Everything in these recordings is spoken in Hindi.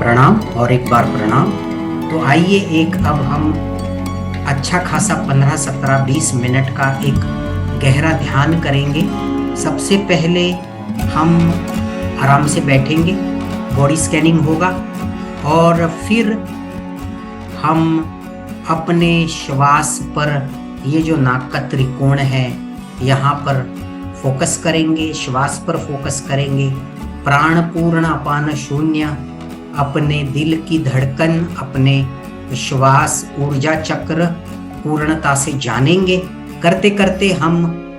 प्रणाम और एक बार प्रणाम। तो आइए एक अब हम अच्छा खासा 15, 17, 20 मिनट का एक गहरा ध्यान करेंगे। सबसे पहले हम आराम से बैठेंगे, बॉडी स्कैनिंग होगा और फिर हम अपने श्वास पर, ये जो नाक का त्रिकोण है यहाँ पर फोकस करेंगे, श्वास पर फोकस करेंगे। प्राण पूर्ण अपान शून्य, अपने दिल की धड़कन, अपने श्वास ऊर्जा चक्र पूर्णता से जानेंगे। करते करते हम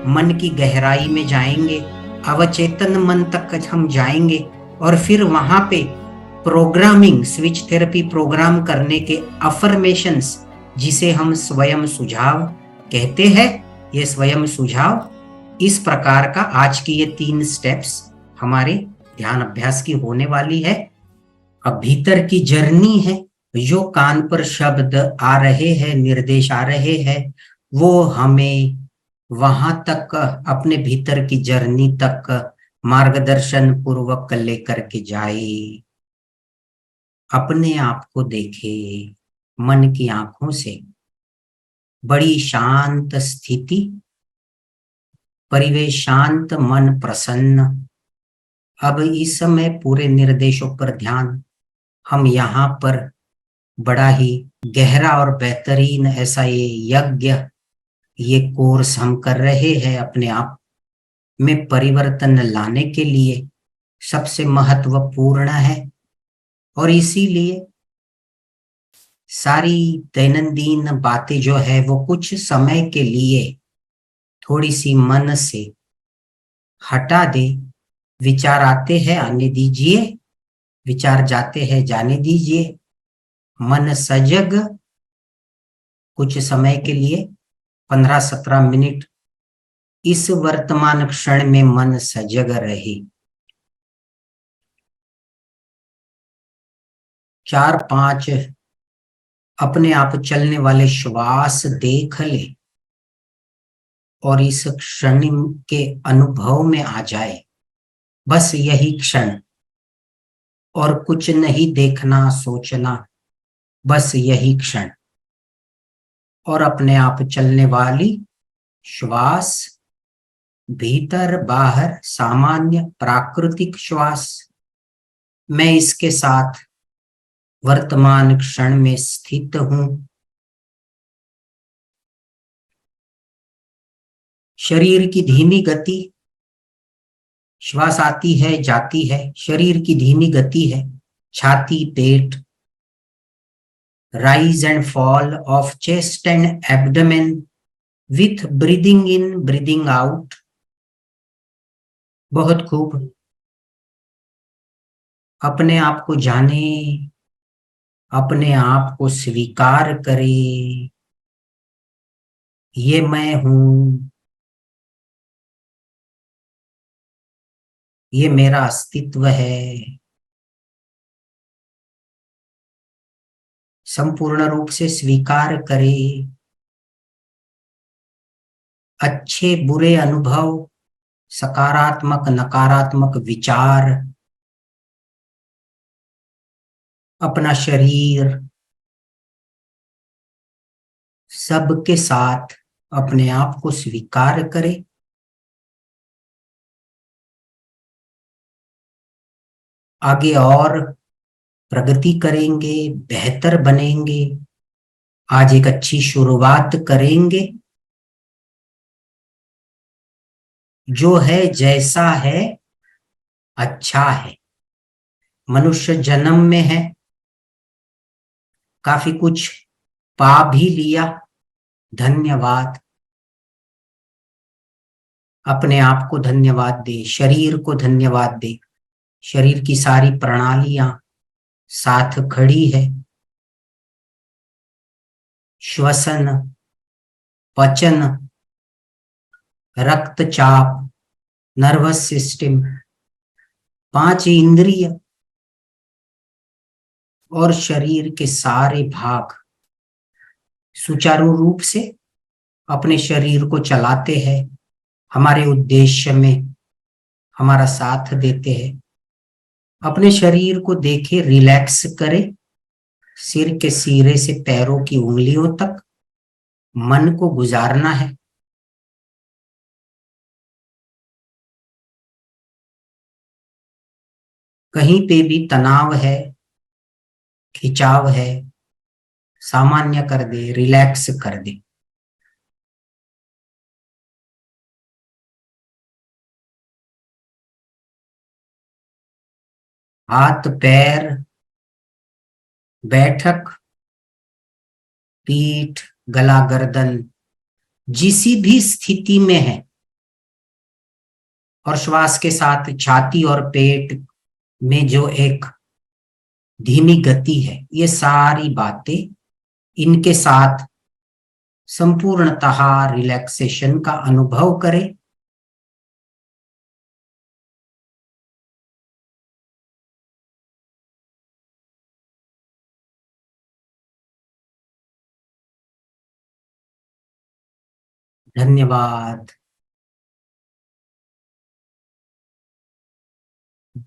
मन की गहराई में जाएंगे, अवचेतन मन तक हम जाएंगे और फिर वहां पे प्रोग्रामिंग, स्विच थेरेपी प्रोग्राम करने के अफर्मेशंस, जिसे हम स्वयं सुझाव कहते हैं, ये स्वयं सुझाव, इस प्रकार का आज की ये 3 स्टेप्स हमारे ध्यान अभ्यास की होने वाली है। अब भीतर की जर्नी है, जो कान पर शब्द आ रहे हैं, निर्देश आ रहे हैं, वो हमें वहां तक, अपने भीतर की जर्नी तक मार्गदर्शन पूर्वक लेकर के जाए। अपने आप को देखे मन की आंखों से, बड़ी शांत स्थिति, परिवेश शांत, मन प्रसन्न। अब इस समय पूरे निर्देशों पर ध्यान। हम यहाँ पर बड़ा ही गहरा और बेहतरीन ऐसा ये यज्ञ, ये कोर्स हम कर रहे हैं अपने आप में परिवर्तन लाने के लिए, सबसे महत्वपूर्ण है। और इसीलिए सारी दैनंदिन बातें जो है वो कुछ समय के लिए थोड़ी सी मन से हटा दे। विचार आते हैं, आने दीजिए, विचार जाते हैं, जाने दीजिए। मन सजग, कुछ समय के लिए 15-17 मिनट इस वर्तमान क्षण में मन सजग रहे। 4-5 अपने आप चलने वाले श्वास देख ले और इस क्षण के अनुभव में आ जाए। बस यही क्षण, और कुछ नहीं देखना सोचना, बस यही क्षण। और अपने आप चलने वाली श्वास, भीतर बाहर सामान्य प्राकृतिक श्वास, मैं इसके साथ वर्तमान क्षण में स्थित हूं। शरीर की धीमी गति, श्वास आती है जाती है, शरीर की धीमी गति है। छाती, पेट, rise and fall of chest and abdomen with breathing in, breathing out। बहुत खूब। अपने आप को जाने, अपने आप को स्वीकार करे, ये मैं हूं, ये मेरा अस्तित्व है। संपूर्ण रूप से स्वीकार करे। अच्छे बुरे अनुभव, सकारात्मक नकारात्मक विचार, अपना शरीर, सबके साथ अपने आप को स्वीकार करे। आगे और प्रगति करेंगे, बेहतर बनेंगे। आज एक अच्छी शुरुआत करेंगे। जो है जैसा है अच्छा है। मनुष्य जन्म में है, काफी कुछ पा भी लिया, धन्यवाद। अपने आप को धन्यवाद दे, शरीर को धन्यवाद दे। शरीर की सारी प्रणालियां साथ खड़ी है। श्वसन, पचन, रक्तचाप, नर्वस सिस्टम, 5 इंद्रिय और शरीर के सारे भाग सुचारू रूप से अपने शरीर को चलाते हैं, हमारे उद्देश्य में हमारा साथ देते हैं। अपने शरीर को देखे, रिलैक्स करे, सिर के सिरे से पैरों की उंगलियों तक मन को गुजारना है। कहीं पे भी तनाव है, खिंचाव है, सामान्य कर दे, रिलैक्स कर दे। हाथ पैर, बैठक, पीठ, गला, गर्दन, जिस भी स्थिति में है, और श्वास के साथ छाती और पेट में जो एक धीमी गति है, ये सारी बातें, इनके साथ संपूर्णतः रिलैक्सेशन का अनुभव करें। धन्यवाद।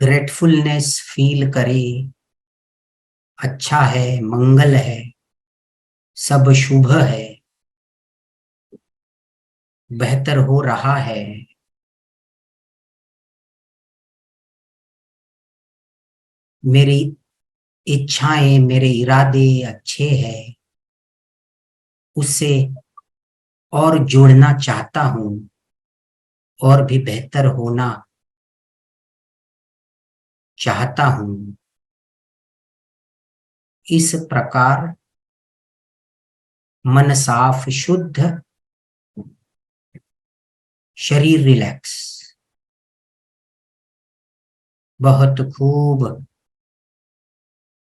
ग्रेटफुलनेस फील करें, अच्छा है, मंगल है, सब शुभ है, बेहतर हो रहा है। मेरी इच्छाएं, मेरे इरादे अच्छे हैं, उससे और जुड़ना चाहता हूं, और भी बेहतर होना चाहता हूं। इस प्रकार मन साफ, शुद्ध, शरीर रिलैक्स। बहुत खूब।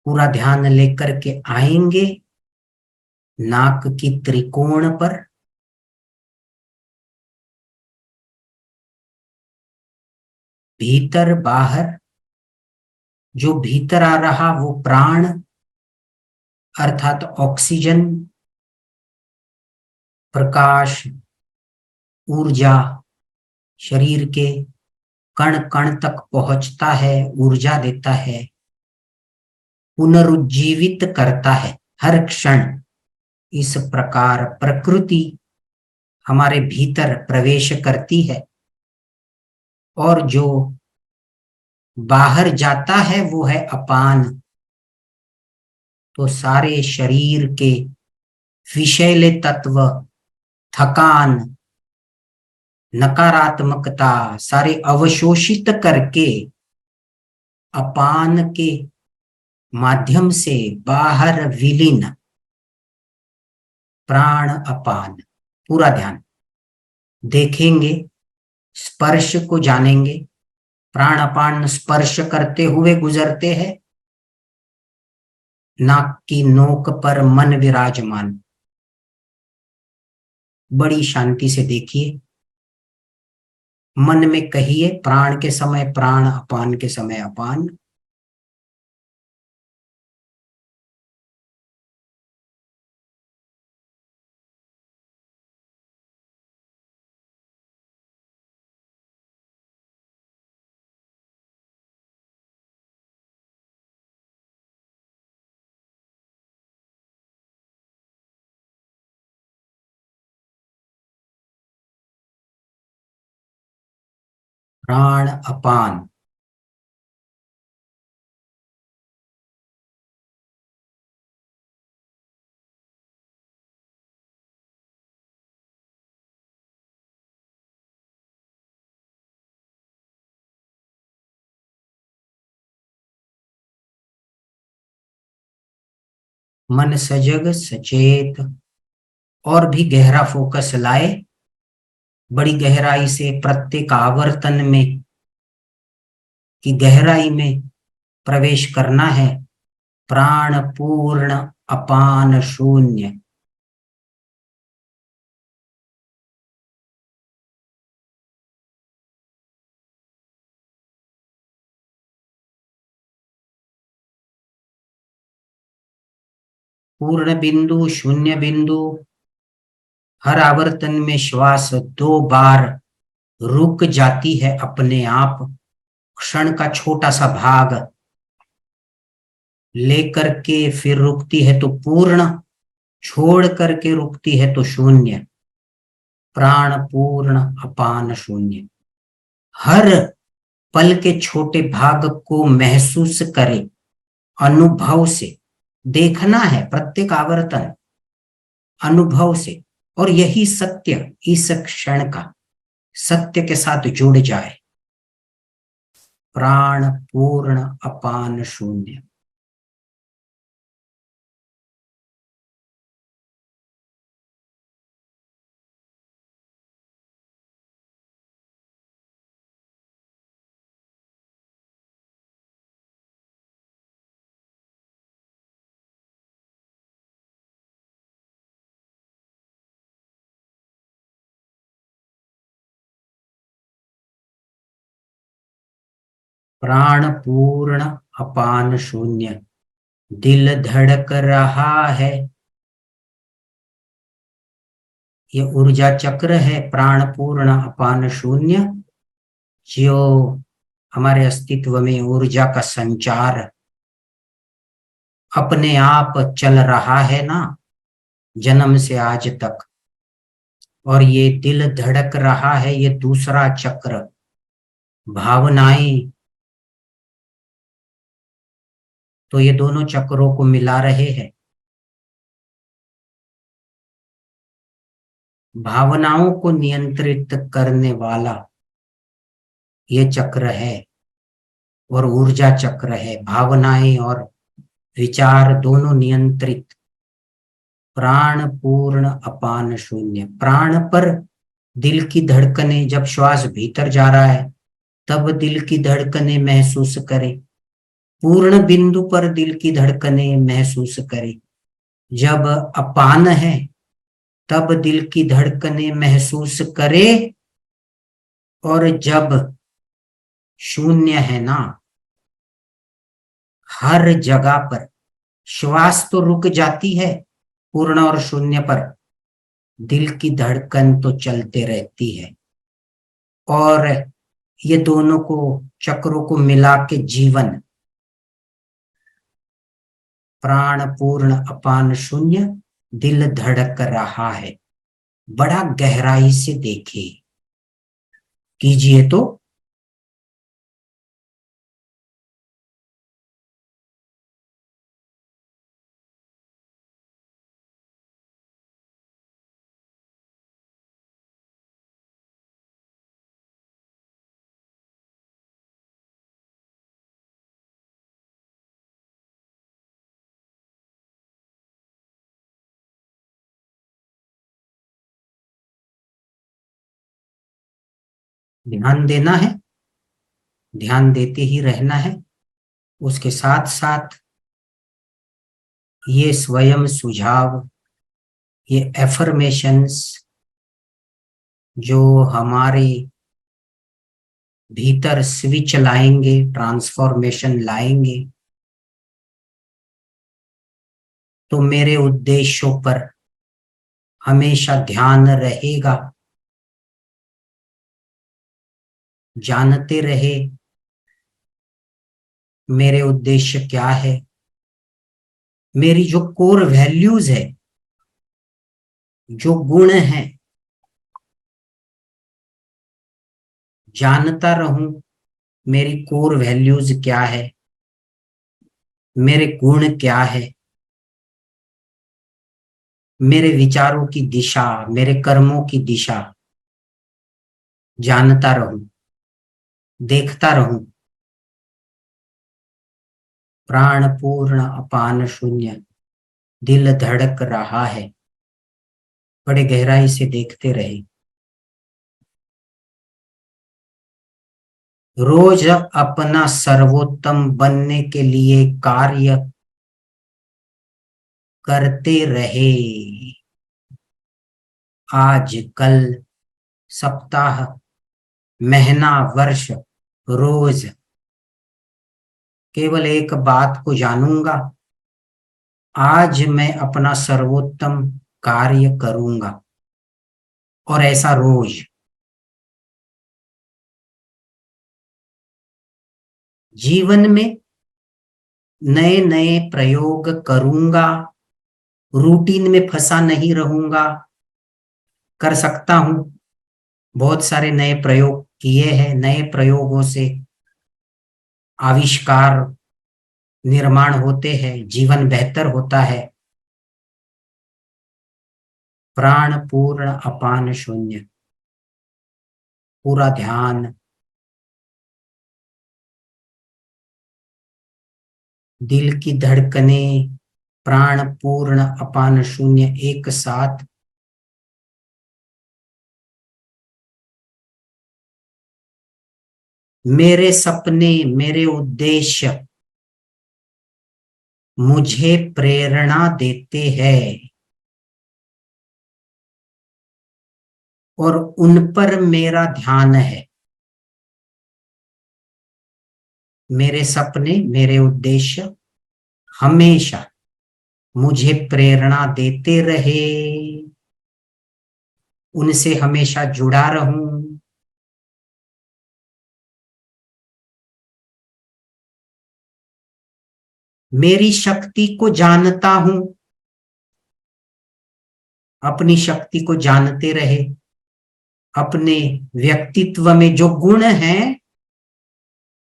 पूरा ध्यान लेकर के आएंगे नाक की त्रिकोण पर। भीतर बाहर, जो भीतर आ रहा वो प्राण अर्थात ऑक्सीजन, प्रकाश, ऊर्जा, शरीर के कण कण तक पहुंचता है, ऊर्जा देता है, पुनरुज्जीवित करता है हर क्षण। इस प्रकार प्रकृति हमारे भीतर प्रवेश करती है, और जो बाहर जाता है वो है अपान। तो सारे शरीर के विषैले तत्व, थकान, नकारात्मकता सारे अवशोषित करके अपान के माध्यम से बाहर विलीन। प्राण अपान, पूरा ध्यान देखेंगे, स्पर्श को जानेंगे। प्राण अपान स्पर्श करते हुए गुजरते हैं। नाक की नोक पर मन विराजमान। बड़ी शांति से देखिए, मन में कहिए प्राण के समय प्राण, अपान के समय अपान। प्राण अपान। मन सजग, सचेत, और भी गहरा फोकस लाए। बड़ी गहराई से प्रत्येक आवर्तन में की गहराई में प्रवेश करना है। प्राण पूर्ण, अपान शून्य। पूर्ण बिंदु, शून्य बिंदु। हर आवर्तन में श्वास 2 बार रुक जाती है अपने आप, क्षण का छोटा सा भाग लेकर के फिर रुकती है तो पूर्ण, छोड़ करके रुकती है तो शून्य। प्राण पूर्ण अपान शून्य। हर पल के छोटे भाग को महसूस करे, अनुभव से देखना है, प्रत्येक आवर्तन अनुभव से। और यही सत्य इस क्षण का सत्य के साथ जुड़ जाए। प्राण पूर्ण अपान शून्य। प्राण पूर्ण अपान शून्य। दिल धड़क रहा है, ये ऊर्जा चक्र है। प्राण पूर्ण अपान शून्य, जो हमारे अस्तित्व में ऊर्जा का संचार अपने आप चल रहा है ना, जन्म से आज तक। और ये दिल धड़क रहा है, ये दूसरा चक्र। भावनाएं तो ये दोनों चक्रों को मिला रहे हैं। भावनाओं को नियंत्रित करने वाला ये चक्र है और ऊर्जा चक्र है। भावनाएं और विचार दोनों नियंत्रित। प्राण पूर्ण अपान शून्य। प्राण पर दिल की धड़कनें, जब श्वास भीतर जा रहा है तब दिल की धड़कनें महसूस करे। पूर्ण बिंदु पर दिल की धड़कनें महसूस करे। जब अपान है तब दिल की धड़कनें महसूस करे। और जब शून्य है ना, हर जगह पर श्वास तो रुक जाती है, पूर्ण और शून्य पर दिल की धड़कन तो चलते रहती है। और ये दोनों को, चक्रों को मिला के जीवन। प्राण पूर्ण अपान शून्य, दिल धड़क रहा है। बड़ा गहराई से देखिए, कीजिए तो। ध्यान देना है, ध्यान देते ही रहना है। उसके साथ साथ ये स्वयं सुझाव, ये एफर्मेशंस जो हमारे भीतर स्विच लाएंगे, ट्रांसफॉर्मेशन लाएंगे, तो मेरे उद्देश्यों पर हमेशा ध्यान रहेगा। जानते रहे मेरे उद्देश्य क्या है, मेरी जो कोर वैल्यूज है, जो गुण है, जानता रहूं मेरी कोर वैल्यूज क्या है, मेरे गुण क्या है, मेरे विचारों की दिशा, मेरे कर्मों की दिशा जानता रहूं, देखता रहूं। प्राण पूर्ण अपान शून्य, दिल धड़क रहा है। बड़े गहराई से देखते रहे। रोज अपना सर्वोत्तम बनने के लिए कार्य करते रहे। आज, कल, सप्ताह, महीना, वर्ष, रोज केवल एक बात को जानूंगा, आज मैं अपना सर्वोत्तम कार्य करूंगा। और ऐसा रोज। जीवन में नए नए प्रयोग करूंगा, रूटीन में फंसा नहीं रहूंगा, कर सकता हूं। बहुत सारे नए प्रयोग किए हैं, नए प्रयोगों से आविष्कार निर्माण होते हैं, जीवन बेहतर होता है। प्राण पूर्ण अपान शून्य, पूरा ध्यान, दिल की धड़कनें, प्राण पूर्ण अपान शून्य एक साथ। मेरे सपने, मेरे उद्देश्य मुझे प्रेरणा देते हैं और उन पर मेरा ध्यान है। मेरे सपने, मेरे उद्देश्य हमेशा मुझे प्रेरणा देते रहे, उनसे हमेशा जुड़ा रहूं। मेरी शक्ति को जानता हूं, अपनी शक्ति को जानते रहे। अपने व्यक्तित्व में जो गुण हैं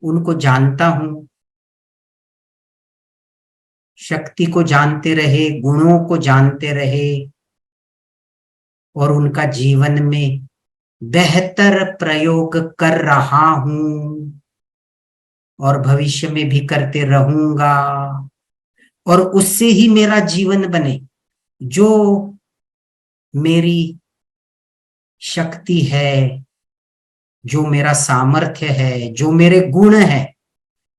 उनको जानता हूं, शक्ति को जानते रहे, गुणों को जानते रहे और उनका जीवन में बेहतर प्रयोग कर रहा हूं और भविष्य में भी करते रहूंगा। और उससे ही मेरा जीवन बने, जो मेरी शक्ति है, जो मेरा सामर्थ्य है, जो मेरे गुण है,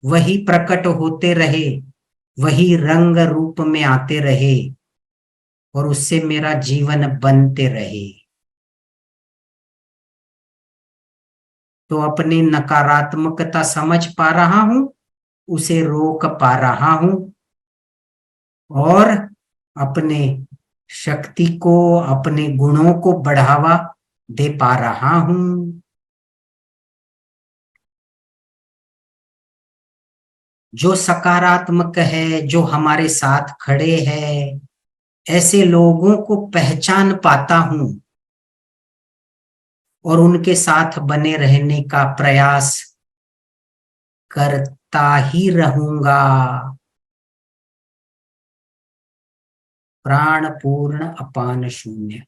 वही प्रकट होते रहे, वही रंग रूप में आते रहे और उससे मेरा जीवन बनते रहे। तो अपनी नकारात्मकता समझ पा रहा हूं, उसे रोक पा रहा हूं और अपने शक्ति को, अपने गुणों को बढ़ावा दे पा रहा हूं। जो सकारात्मक है, जो हमारे साथ खड़े हैं, ऐसे लोगों को पहचान पाता हूं और उनके साथ बने रहने का प्रयास करता ही रहूंगा। प्राण पूर्ण अपान शून्य।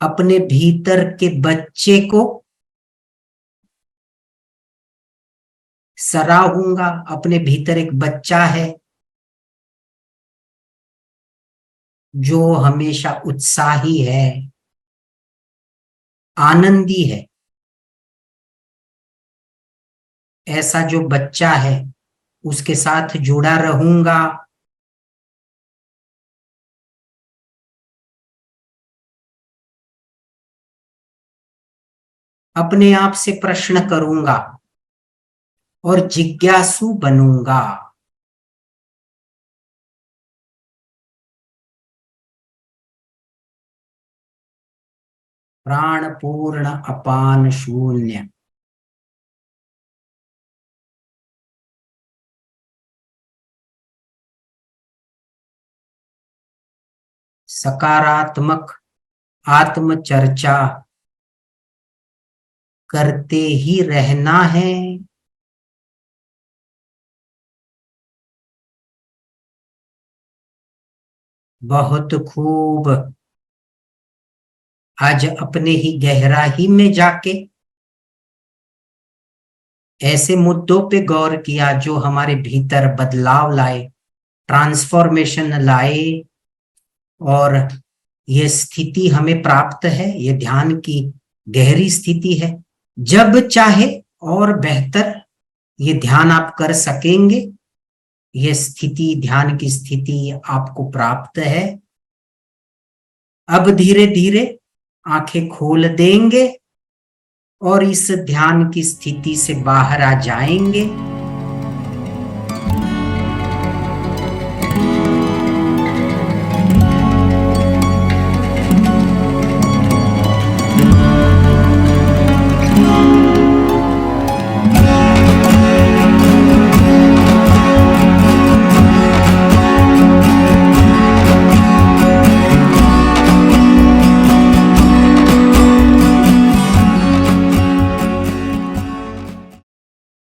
अपने भीतर के बच्चे को सराहूंगा। अपने भीतर एक बच्चा है जो हमेशा उत्साही है, आनंदी है। ऐसा जो बच्चा है उसके साथ जुड़ा रहूंगा। अपने आप से प्रश्न करूंगा और जिज्ञासु बनूंगा। प्राण पूर्ण अपान शून्य। सकारात्मक आत्मचर्चा करते ही रहना है। बहुत खूब। आज अपने ही गहराई में जाके ऐसे मुद्दों पे गौर किया जो हमारे भीतर बदलाव लाए, ट्रांसफॉर्मेशन लाए और ये स्थिति हमें प्राप्त है। ये ध्यान की गहरी स्थिति है। जब चाहे और बेहतर ये ध्यान आप कर सकेंगे। ये स्थिति, ध्यान की स्थिति आपको प्राप्त है। अब धीरे धीरे आंखें खोल देंगे और इस ध्यान की स्थिति से बाहर आ जाएंगे।